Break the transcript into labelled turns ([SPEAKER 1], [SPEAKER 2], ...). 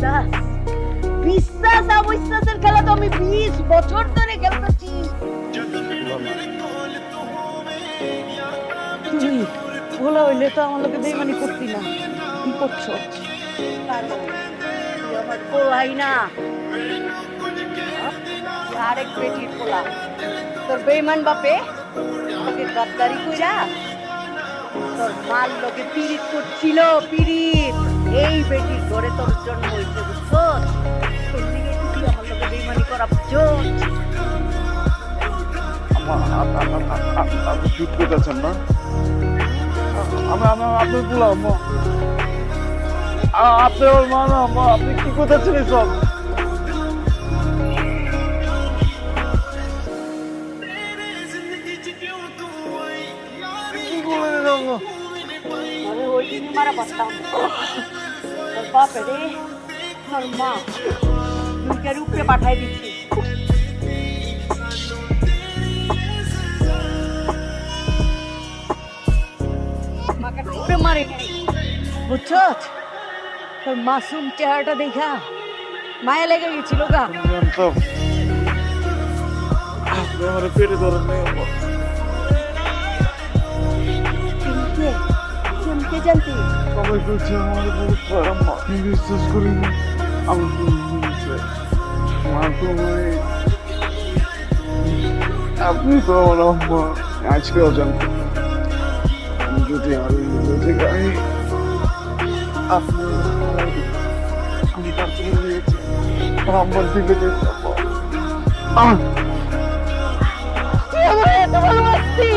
[SPEAKER 1] বিশ্বাস বিশ্বাস অবিশ্বাসের খেলা তো আমি 20 বছর ধরে খেলতেছি। তুই ভোলা হইলে তো আমার লোকে বেইমানি করতি না, কি করছো? তুই আমার পোলাই না, আরেক বেটির পোলা। তোর বেইমান বাপে তোকে গাদ্দারি কইরা তোর মাল লোকে পিরিত করছিল, পিরিত। এই বেটির ঘরে তোর জন্ম হয়েছে, বুঝছো? তোর দিকে তুই আমার লোকে বেইমানি করা বুঝছো?
[SPEAKER 2] আপনি চুপ করতেছেন না? আপনি বললাম আপনি ওর মা না, আপনি কি করতেছেন এসব? কি বলেন এরকম?
[SPEAKER 1] আমি ওই দিনই মারা পারতাম। তোর বাপে রে তোর মা দুইটার উপরে পাঠাই দিচ্ছি। মাকে উপরে মারে বুঝছ? তোর মাসুম চেহারাটা দেখা মায়া লেগে গেছিল গা।
[SPEAKER 2] জানতাম আপনি আমার পেটে ধরেন নাই।
[SPEAKER 1] চিনতে চিনতে জানতি
[SPEAKER 2] সবাই বলছে আমার বহুত খারাপ মা, আমি বিশ্বাস করিনি। আমি মা তোমায়, আপনি তো আমার আম্মা, আজকেও জানতেন আমি যদি আরো থেকে আপনি আমি তার চলে গিয়েছি আমার দিকে
[SPEAKER 1] ভালোবাসছি।